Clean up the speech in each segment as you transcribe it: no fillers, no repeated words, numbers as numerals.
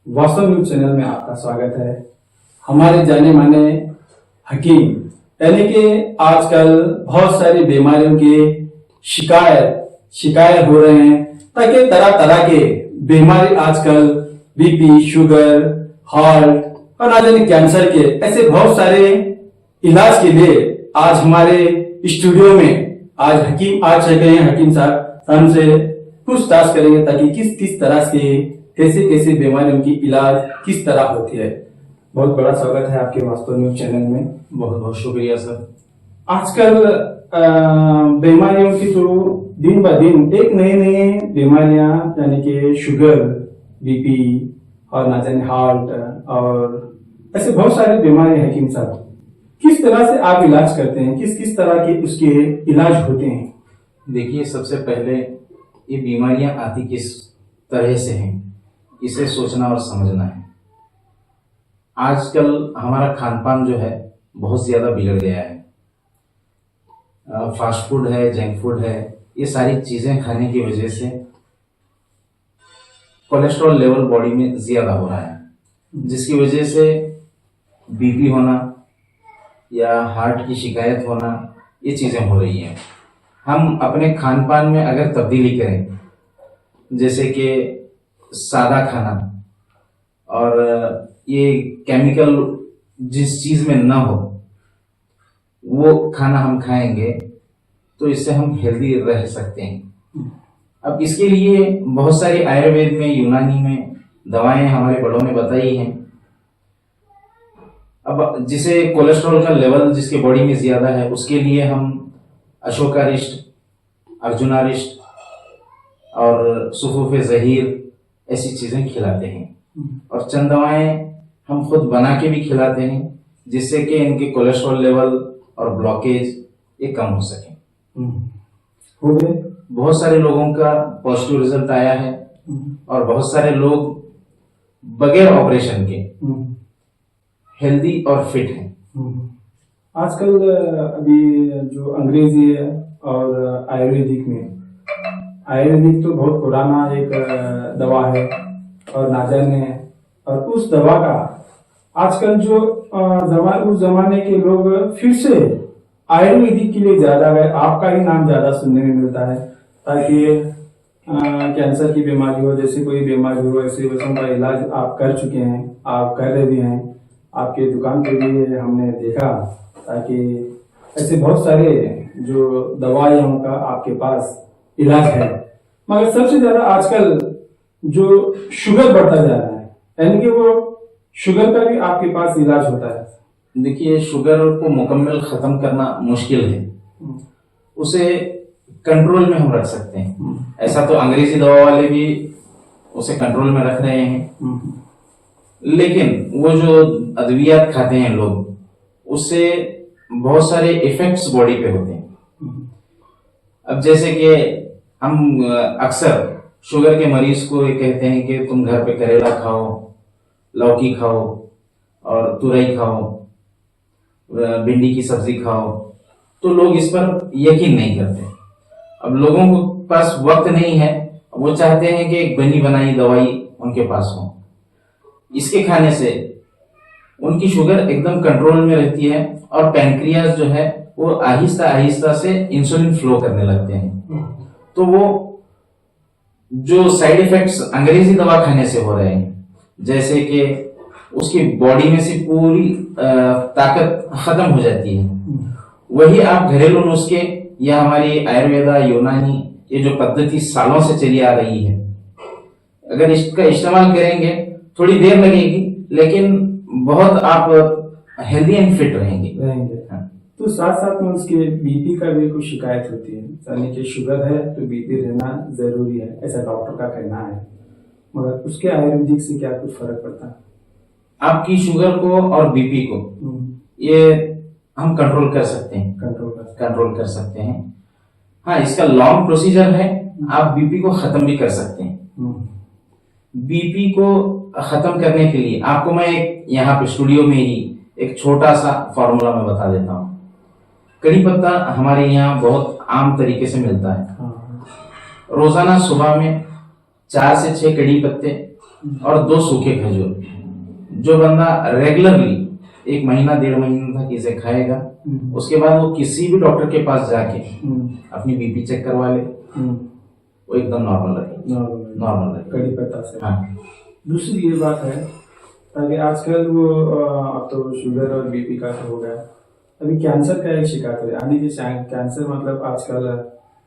वास्तव news channel में आपका स्वागत है। हमारे जाने माने हकीम यानी कि आजकल बहुत सारी बीमारियों के शिकायत हो रहे हैं, ताकि तरह तरह के बीमारी आजकल बीपी, शुगर, हार्ट और ना जाने कैंसर के ऐसे बहुत सारे इलाज के लिए आज हमारे स्टूडियो में आज हकीम आ चुके हैं। हकीम साहब हमसे पूछताछ करेंगे ताकि किस तरह से कैसे बीमारियों की इलाज किस तरह होती है। बहुत बड़ा स्वागत है आपके वास्तव न्यूज चैनल में। बहुत बहुत शुक्रिया सर। आजकल बीमारियों की तो दिन ब दिन एक नई बीमारियां यानी कि शुगर, बीपी और ना जाने हार्ट और ऐसे बहुत सारी बीमारियां हैं। हकीम साहब किस तरह से आप इलाज करते हैं, किस तरह के उसके इलाज होते हैं? देखिए, सबसे पहले ये बीमारियां आती किस तरह से हैं, इसे सोचना और समझना है। आजकल हमारा खान पान जो है बहुत ज्यादा बिगड़ गया है। फास्ट फूड है, जंक फूड है, ये सारी चीजें खाने की वजह से कोलेस्ट्रॉल लेवल बॉडी में ज्यादा हो रहा है, जिसकी वजह से बीपी होना या हार्ट की शिकायत होना, ये चीजें हो रही हैं। हम अपने खान पान में अगर तब्दीली करें, जैसे कि सादा खाना और ये केमिकल जिस चीज में ना हो वो खाना हम खाएंगे, तो इससे हम हेल्दी रह सकते हैं। अब इसके लिए बहुत सारी आयुर्वेद में, यूनानी में दवाएं हमारे बड़ों ने बताई हैं। अब जिसे कोलेस्ट्रॉल का लेवल जिसके बॉडी में ज्यादा है, उसके लिए हम अशोकारिष्ट, अर्जुनारिष्ट और सुफूफ जहीर ऐसी चीजें खिलाते हैं। और चंद दवाएं हम खुद बना के भी खिलाते हैं, जिससे कि इनके कोलेस्ट्रॉल लेवल और ब्लॉकेज ये कम हो सके। हो गए बहुत सारे लोगों का पॉजिटिव रिजल्ट आया है और बहुत सारे लोग बगैर ऑपरेशन के हेल्दी और फिट हैं। आजकल अभी जो अंग्रेजी है और आयुर्वेदिक तो बहुत पुराना एक दवा है और ना जाने है, और उस दवा का आजकल जो उस जमाने के लोग फिर से आयुर्वेदिक के लिए ज्यादा गए। आपका ही नाम ज्यादा सुनने में मिलता है, ताकि कैंसर की बीमारी हो, जैसे कोई बीमारी हो, ऐसे बच्चों का इलाज आप कर चुके हैं, आप कर रहे भी हैं। आपके दुकान पे भी हमने देखा, ताकि ऐसे बहुत सारे जो दवाइयों का आपके पास इलाज है। मगर सबसे ज्यादा आजकल जो शुगर बढ़ता जा रहा है, यानी कि वो शुगर का भी आपके पास इलाज होता है। देखिए, शुगर को मुकम्मल खत्म करना मुश्किल है, उसे कंट्रोल में हम रख सकते हैं। ऐसा तो अंग्रेजी दवा वाले भी उसे कंट्रोल में रख रहे हैं, लेकिन वो जो अद्वियात खाते हैं लोग, उससे बहुत सारे इफेक्ट्स बॉडी पे होते हैं। अब जैसे कि हम अक्सर शुगर के मरीज को ये कहते हैं कि तुम घर पे करेला खाओ, लौकी खाओ और तुरई खाओ, भिंडी की सब्जी खाओ, तो लोग इस पर यकीन नहीं करते। अब लोगों के पास वक्त नहीं है, वो चाहते हैं कि एक बनी बनाई दवाई उनके पास हो। इसके खाने से उनकी शुगर एकदम कंट्रोल में रहती है और पैनक्रियाज जो है वो आहिस्ता आहिस्ता से इंसुलिन फ्लो करने लगते हैं। तो वो जो साइड इफेक्ट्स अंग्रेजी दवा खाने से हो रहे हैं, जैसे कि उसकी बॉडी में से पूरी ताकत खत्म हो जाती है, वही आप घरेलू नुस्खे या हमारी आयुर्वेदा, यूनानी, ये जो पद्धति सालों से चली आ रही है, अगर इसका इस्तेमाल करेंगे, थोड़ी देर लगेगी लेकिन बहुत आप हेल्दी एंड फिट रहेंगे। हाँ। तो साथ में उसके बीपी का भी कुछ शिकायत होती है, यानी कि शुगर है तो बीपी रहना जरूरी है, ऐसा डॉक्टर का कहना है। मगर उसके आयुर्वेदिक से क्या कुछ फर्क पड़ता है? आपकी शुगर को और बीपी को ये हम कंट्रोल कर सकते हैं, कंट्रोल कर सकते हैं। हाँ, इसका लॉन्ग प्रोसीजर है। आप बीपी को खत्म भी कर सकते हैं। बीपी को खत्म करने के लिए आपको मैं यहाँ पे स्टूडियो में ही एक छोटा सा फॉर्मूला मैं बता देता हूँ। कड़ी पत्ता हमारे यहाँ बहुत आम तरीके से मिलता है। रोजाना सुबह में 4 से 6 कड़ी पत्ते और 2 सूखे खजूर। जो बंदा रेगुलरली 1 महीना 1.5 महीना तक इसे खाएगा, उसके बाद वो किसी भी डॉक्टर के पास जाके अपनी बीपी चेक करवा ले, वो एकदम नॉर्मल रहे। कड़ी पत्ता से। हाँ। दूसरी ये बात है ताकि आजकल वो अब तो शुगर और बीपी का हो गया, अभी कैंसर का एक शिकायत है। यानी कि कैंसर मतलब आजकल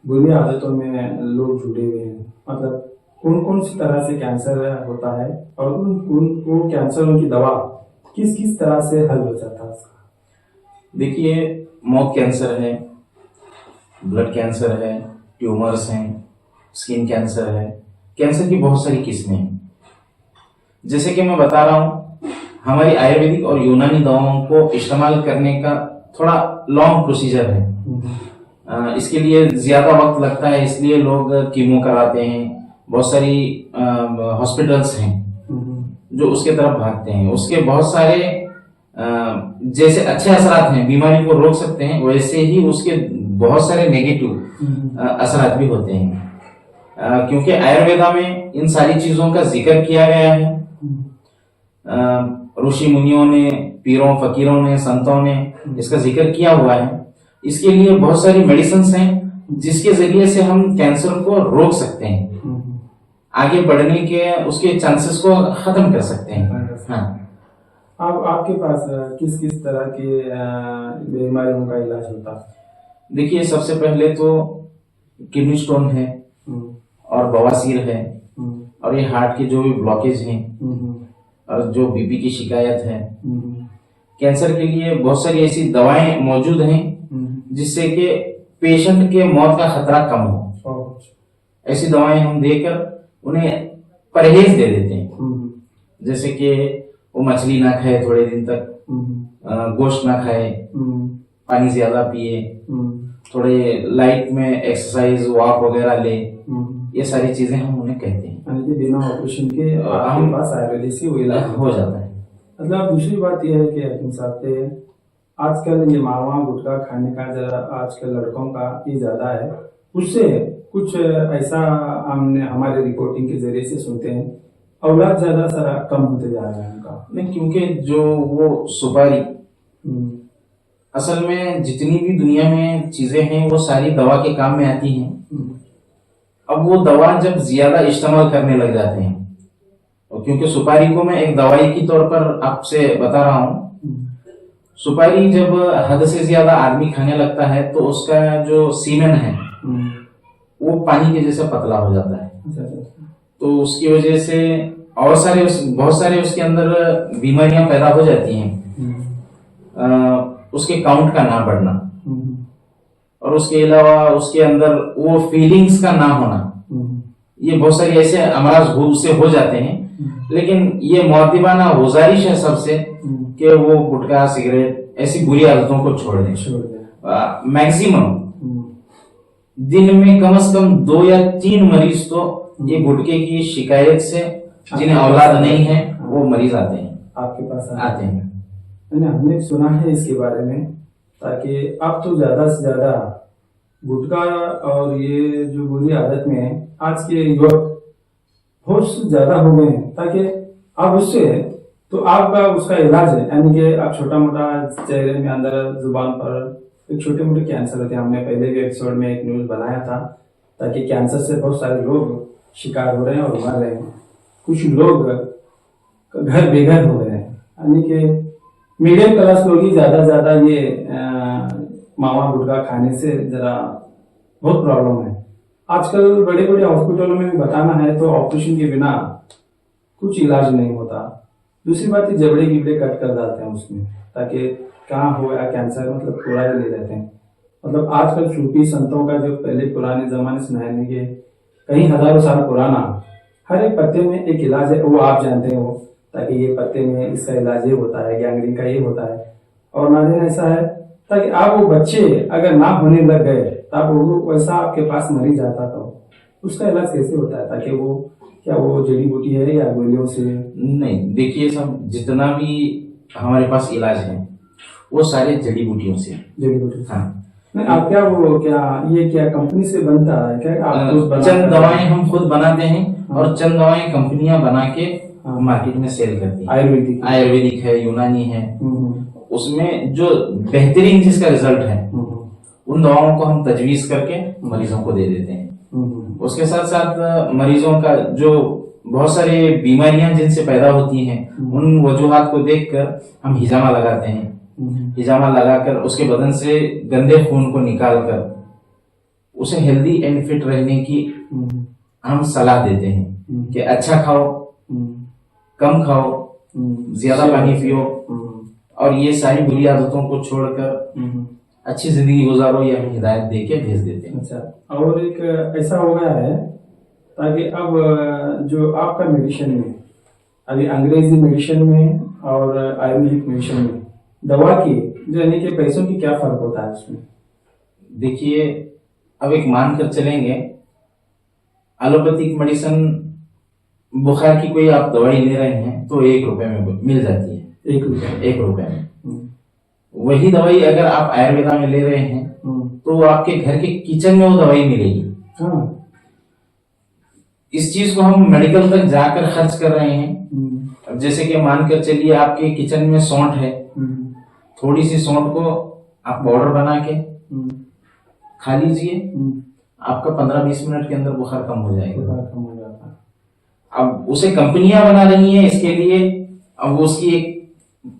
बुरी आदतों में लोग जुड़े हुए हैं। मतलब कौन कौन सी तरह से कैंसर होता है और उन कैंसरों की दवा किस किस तरह से हल हो जाता है उसका? देखिए, माउथ कैंसर है, ब्लड कैंसर है, ट्यूमर्स हैं, स्किन कैंसर है। कैंसर की बहुत सारी किस्में हैं। जैसे कि मैं बता रहा हूं, हमारी आयुर्वेदिक और यूनानी दवाओं को इस्तेमाल करने का थोड़ा लॉन्ग प्रोसीजर है। इसके लिए ज्यादा वक्त लगता है, इसलिए लोग कीमो कराते हैं। बहुत सारी हॉस्पिटल्स हैं जो उसके तरफ भागते हैं। उसके बहुत सारे जैसे अच्छे असरात हैं, बीमारी को रोक सकते हैं, वैसे ही उसके बहुत सारे नेगेटिव असरात भी होते हैं। क्योंकि आयुर्वेदा में इन सारी चीजों का जिक्र किया गया है। ऋषि मुनियों ने, पीरों फकीरों ने, संतों ने इसका जिक्र किया हुआ है। इसके लिए बहुत सारी मेडिसिन हैं जिसके जरिए से हम कैंसर को रोक सकते हैं, आगे बढ़ने के उसके चांसेस को खत्म कर सकते हैं। हाँ। अब आपके पास किस किस तरह की बीमारियों का इलाज होता है? देखिए, सबसे पहले तो किडनी स्टोन है और बवासीर है, और ये हार्ट के जो भी ब्लॉकेज हैं और जो बीपी की शिकायत है। कैंसर के लिए बहुत सारी ऐसी दवाएं मौजूद हैं जिससे कि पेशेंट के मौत का खतरा कम हो। ऐसी दवाएं हम देकर उन्हें परहेज दे देते हैं। जैसे कि वो मछली ना खाए थोड़े दिन तक, गोश्त ना खाए, पानी ज्यादा पिए, थोड़े लाइट में एक्सरसाइज वॉक वगैरह ले। ये सारी चीजें हम उन्हें कहते हैं। बिना ऑपरेशन के आपके पास आयुर्वेदिक से वो इलाज हो जाता है। मतलब दूसरी बात यह है कि हकीम साहब के आजकल ये मावा गुटखा खाने का जरा आजकल लड़कों का ये ज्यादा है। उससे कुछ ऐसा हमने हमारे रिपोर्टिंग के जरिए से सुनते हैं, औलाद ज्यादा सारा कम होते जा रहा है उनका। नहीं, क्योंकि जो वो सुपारी, असल में जितनी भी दुनिया में चीजें हैं वो सारी दवा के काम में आती हैं। अब वो दवा जब ज्यादा इस्तेमाल करने लग जाते हैं, और क्योंकि सुपारी को मैं एक दवाई की तौर पर आपसे बता रहा हूँ, सुपारी जब हद से ज्यादा आदमी खाने लगता है तो उसका जो सीमेन है वो पानी के जैसा पतला हो जाता है। तो उसकी वजह से और बहुत सारे उसके अंदर बीमारियां पैदा हो जाती हैं। उसके काउंट का ना बढ़ना, और उसके अलावा उसके अंदर वो फीलिंग्स का ना होना, ये बहुत सारी ऐसे अमराज से हो जाते हैं। लेकिन ये मुअद्दिबाना गुजारिश है सबसे कि वो गुटखा सिगरेट ऐसी बुरी आदतों को छोड़ दें। मैक्सिमम दिन में कम से कम 2 या 3 मरीज तो ये गुटखे की शिकायत से, जिन्हें औलाद नहीं है, वो मरीज आते हैं, आपके पास आते हैं। हमने सुना है इसके बारे में, ताकि अब तो ज्यादा से ज्यादा गुटखा और ये जो बुरी आदत में आज के युवक बहुत ज्यादा हो गए हैं, ताकि अब उससे तो आपका उसका इलाज है। यानी कि आप छोटा मोटा चेहरे में अंदर जुबान पर एक छोटे मोटे कैंसर होते हैं। हमने पहले भी एपिसोड में एक न्यूज बनाया था, ताकि कैंसर से बहुत सारे लोग शिकार हो रहे हैं और मर रहे हैं। कुछ लोग घर बेघर हो गए हैं। यानी कि मीडियम क्लास लोग ही ज्यादा ये मावा गुटखा खाने से जरा बहुत प्रॉब्लम है। आजकल बड़े बड़े हॉस्पिटलों में भी बताना है तो ऑपरेशन के बिना कुछ इलाज नहीं होता। दूसरी बात, जबड़े गिबड़े कट कर जाते हैं उसमें, ताकि कहाँ हो या कैंसर, मतलब पूरा ही ले रहते हैं। मतलब आजकल सूफी संतों का जो पहले पुराने जमाने से सुनाने के कई हजारों साल पुराना, हर एक पत्ते में एक इलाज है, वो आप जानते हो, ताकि ये पत्ते में इसका इलाज ये होता है, गैंग्रीन का ये होता है। और नाज़रीन ऐसा है ताकि आप वो बच्चे अगर ना होने लग गए तब वो वैसा आपके पास मरीज आता तो उसका इलाज कैसे होता है? ताकि वो क्या वो जड़ी बूटी है या गोलियों से? नहीं, देखिए सब जितना भी हमारे पास इलाज है वो सारे जड़ी बूटियों से। जड़ी बूटी? हाँ। नहीं, आप क्या वो क्या ये क्या कंपनी से बनता है क्या? आप चंद दवाएं हम खुद बनाते हैं और चंद दवाएं कंपनियां बना के हाँ। मार्केट में सेल करती हैं। आयुर्वेदिक है, यूनानी है, उसमें जो बेहतरीन जिसका रिजल्ट है उन दवाओं को हम तजवीज करके मरीजों को दे देते हैं। उसके साथ साथ मरीजों का जो बहुत सारी बीमारियां जिनसे पैदा होती हैं उन वजूहात को देखकर हम हिजामा लगाते हैं। हिजामा लगाकर उसके बदन से गंदे खून को निकालकर उसे हेल्दी एंड फिट रहने की हम सलाह देते हैं कि अच्छा खाओ, कम खाओ, ज्यादा पानी पियो और ये सारी बुरी आदतों को छोड़कर अच्छी जिंदगी गुजारो, ये हम हिदायत देके भेज देते हैं। अच्छा, और एक ऐसा हो गया है ताकि अब जो आपका मेडिसिन में अभी अंग्रेजी मेडिसिन में और आयुर्वेदिक मेडिसिन में दवा की जो यानी कि पैसों की क्या फर्क होता है उसमें? देखिए, अब एक मानकर चलेंगे, एलोपैथिक मेडिसिन बुखार की कोई आप दवाई ले रहे हैं तो 1 रुपए में मिल जाती है। 1 रुपए में। वही दवाई अगर आप आयुर्वेदा में ले रहे हैं तो आपके घर के किचन में वो दवाई मिलेगी। हाँ। इस चीज को हम मेडिकल तक जाकर खर्च कर रहे हैं। अब जैसे कि मानकर चलिए आपके किचन में सौंठ है, थोड़ी सी सौंठ को आप पाउडर बना के खा लीजिए, आपका 15-20 मिनट के अंदर बुखार कम हो जाएगा। अब उसे कंपनियां बना रही हैं इसके लिए, अब उसकी एक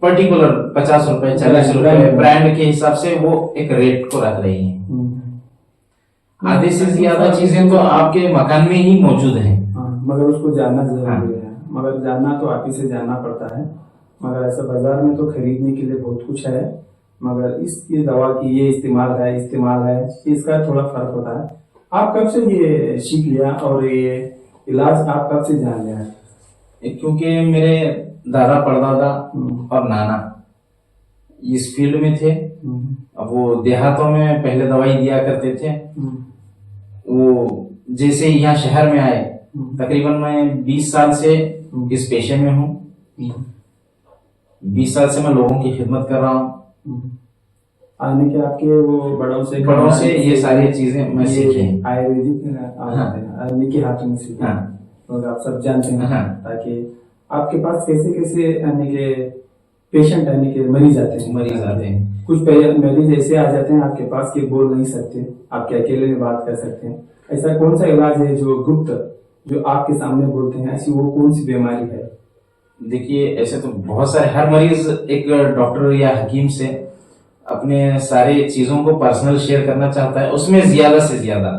पर्टिकुलर 50 रुपए 40 रुपए ब्रांड के हिसाब से वो एक रेट को रख रही हैं। आधे से ज्यादा चीजें तो आपके मकान में ही मौजूद हैं। मगर उसको जानना जरूरी है। मगर जानना तो आप ही से जानना पड़ता है। मगर ऐसा बाजार में तो खरीदने के लिए बहुत कुछ है, मगर इसकी दवा की ये इस्तेमाल है, इसका थोड़ा फर्क होता है। आप कब से ये सीख लिया और ये इलाज आप कब से जान लिया? क्योंकि मेरे दादा परदादा और नाना इस फील्ड में थे। अब वो देहातों में पहले दवाई दिया करते थे। वो जैसे यहाँ शहर में आए, तकरीबन मैं 20 साल से इस पेशे में हूँ। 20 साल से मैं लोगों की खिदमत कर रहा हूँ। आने के आपके वो बड़ों से ये सारी चीजें मैं सीखी। आयुर्वेदिक के हाथों में सीखी। और आप सब जानते हैं ताकि आपके पास कैसे कैसे यानी के पेशेंट यानी के मरीज आते हैं। कुछ मरीज ऐसे आ जाते हैं आपके पास कि बोल नहीं सकते, आपके अकेले में बात कर सकते हैं। ऐसा कौन सा इलाज है जो गुप्त जो आपके सामने बोलते हैं, ऐसी वो कौन सी बीमारी है? देखिए, ऐसे तो बहुत सारे, हर मरीज एक डॉक्टर या हकीम से अपने सारे चीजों को पर्सनल शेयर करना चाहता है, उसमें ज्यादा से ज्यादा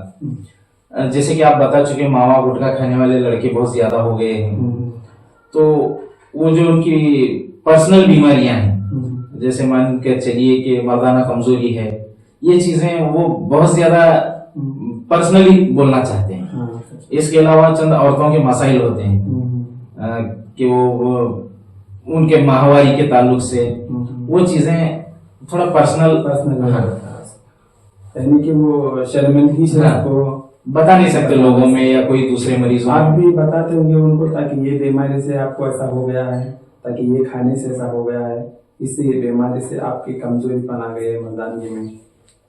जैसे कि आप बता चुके मावा गुटखा खाने वाले लड़के बहुत ज्यादा हो गए हैं। तो वो जो उनकी पर्सनल बीमारियां हैं, जैसे मान के चलिए कि मर्दाना कमजोरी है, ये चीजें वो बहुत ज्यादा पर्सनली बोलना चाहते हैं। इसके अलावा चंद औरतों के मसाइल होते हैं कि वो उनके माहवारी के ताल्लुक से वो चीजें थोड़ा पर्सनल यानी कि वो शर्मिंदगी से आपको बता नहीं सकते लोगों में या कोई दूसरे मरीजों। आप भी बताते होंगे उनको ताकि ये बीमारी से आपको ऐसा हो गया है, ताकि ये खाने से ऐसा हो गया है, इससे ये बीमारी से आपकी कमजोरी बना गई है मर्दानगी में।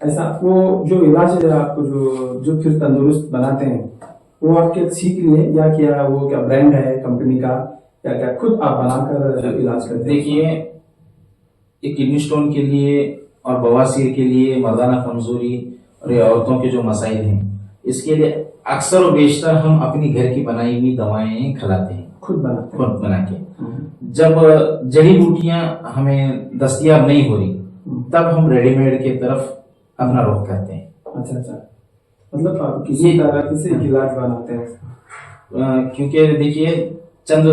ऐसा वो जो इलाज है आपको जो फिर तंदुरुस्त बनाते हैं, वो आपके सीख लिए या क्या वो क्या ब्रांड है कंपनी का या क्या खुद आप बनाकर इलाज करते हैं? देखिए, एक किडनी स्टोन के लिए और बवासीर के लिए, मर्दाना कमजोरी और ये औरतों के जो मसाइल हैं, इसके लिए अक्सर और बेशतर हम अपनी घर की बनाई हुई दवाएं खिलाते हैं, खुद बना के। जब जड़ी बूटियां हमें दस्तयाब नहीं हो रही तब हम रेडीमेड की तरफ अपना रुख करते हैं। अच्छा, मतलब आप किसी तरह से इलाज बनाते हैं? क्योंकि देखिए, चंद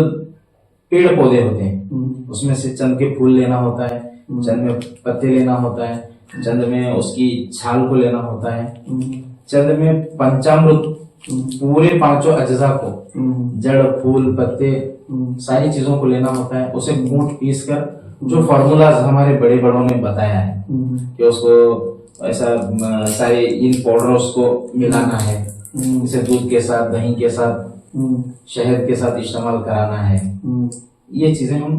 पेड़ पौधे होते हैं, उसमें से चंद के फूल लेना होता है, चंद में पत्ते लेना होता है, चंद में उसकी छाल को लेना होता है, चंद में पंचामृत पूरे 5 अज्जा को, जड़ फूल पत्ते सारी चीजों को लेना होता है। उसे कूट पीस कर जो फॉर्मूलाज हमारे बड़े बड़ों ने बताया है कि उसको ऐसा सारे इन पाउडर्स को मिलाना है, इसे दूध के साथ, दही के साथ, शहद के साथ इस्तेमाल कराना है। ये चीजें हम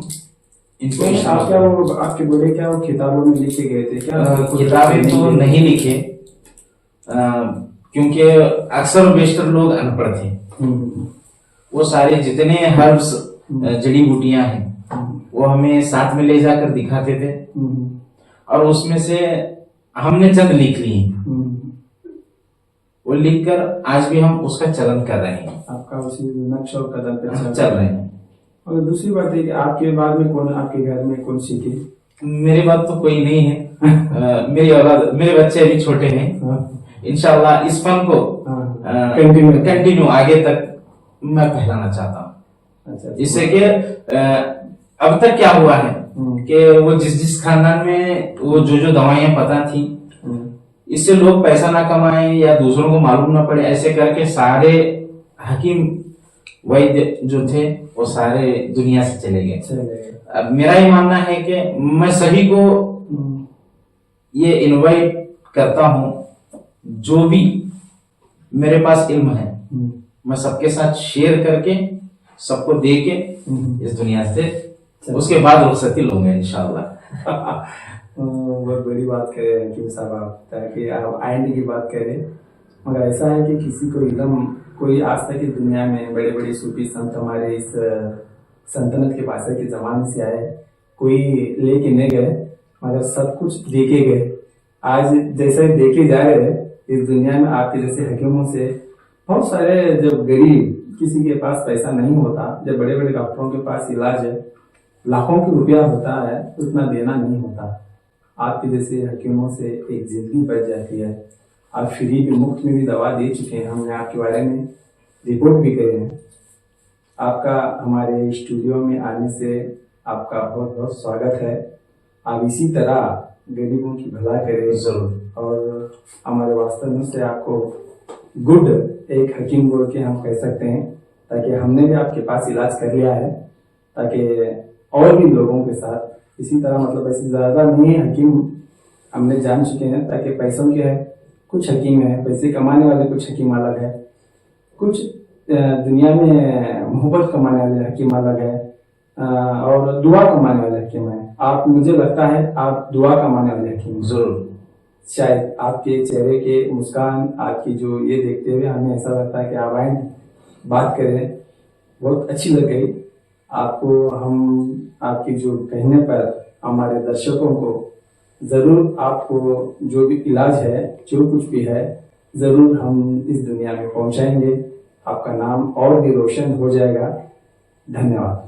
इनको आपके बड़े क्या वो किताबों में लिखे गए थे क्या? किताबें तो नहीं लिखे, क्योंकि अक्सर बेशतर लोग अनपढ़ थे। वो सारे जितने हर्ब्स जड़ी बूटियां हैं वो हमें साथ में ले जाकर दिखाते थे, और उसमें से हमने चंद लिख ली। वो लिखकर आज भी हम उसका चलन कर रहे हैं। आपका उसी नक्श और कदम पे चल रहे हैं। और दूसरी बात है कि आपके बाद में कौन, आपके घर में कौन सीखे? मेरे बाद तो कोई नहीं है। मेरी औलाद, मेरे बच्चे अभी छोटे हैं। इंशाल्लाह इस फन को कंटिन्यू आगे तक मैं फैलाना चाहता हूँ। अच्छा, जिससे कि अब तक क्या हुआ है कि वो जिस खानदान में वो जो दवाइयां पता थी, इससे लोग पैसा ना कमाएं या दूसरों को मालूम ना पड़े, ऐसे करके सारे हकीम वैद्य जो थे वो सारे दुनिया से चले गए। अब मेरा ही मानना है कि मैं सभी को ये इनवाइट करता हूं, जो भी मेरे पास इल्म है मैं सबके साथ शेयर करके सबको दे के इस दुनिया से उसके बाद रुखसती लूंगा इंशाल्लाह। बहुत बड़ी बात कह रहे हैं हकीम साहब आप, ताकि आप आइंदे की बात करें। मगर ऐसा है कि किसी को एकदम कोई आज तक की दुनिया में बड़े बड़े सूफी संत हमारे इस सल्तनत के बादशाह के जमाने से आए, कोई लेके नहीं गए मगर सब कुछ देके गए। आज जैसे देखे जा रहे हैं इस दुनिया में आपके जैसे हकीमों से बहुत सारे, जब गरीब किसी के पास पैसा नहीं होता, जब बड़े बड़े डॉक्टरों के पास इलाज है लाखों की रुपया होता है, उतना देना नहीं होता। आपके जैसे हकीमों से एक जिंदगी बच जाती है। आप फ्री भी, मुफ्त में भी दवा दे चुके हैं, हमने आपके बारे में रिपोर्ट भी करे हैं। आपका हमारे स्टूडियो में आने से आपका बहुत बहुत स्वागत है। आप इसी तरह गरीबों की भला करें जरूर, और हमारे वास्तव से आपको गुड एक हकीम बोल के हम कह सकते हैं, ताकि हमने भी आपके पास इलाज कर लिया है, ताकि और भी लोगों के साथ इसी तरह, मतलब ऐसे ज्यादा नहीं है हकीम हमने जान चुके हैं, ताकि पैसों के है कुछ हकीम है, पैसे कमाने वाले कुछ हकीम अलग है, कुछ दुनिया में मोहब्बत कमाने वाले हकीम अलग है, और दुआ कमाने वाले हकीम है। आप, मुझे लगता है आप दुआ कमाने वाले हकीम जरूर। शायद आपके चेहरे के मुस्कान, आपकी जो ये देखते हुए हमें ऐसा लगता है कि आप आए बात करें, बहुत अच्छी लग गई आपको। हम आपके जो कहने पर हमारे दर्शकों को जरूर, आपको जो भी इलाज है, जो कुछ भी है, जरूर हम इस दुनिया में पहुंचाएंगे। आपका नाम और भी रोशन हो जाएगा। धन्यवाद।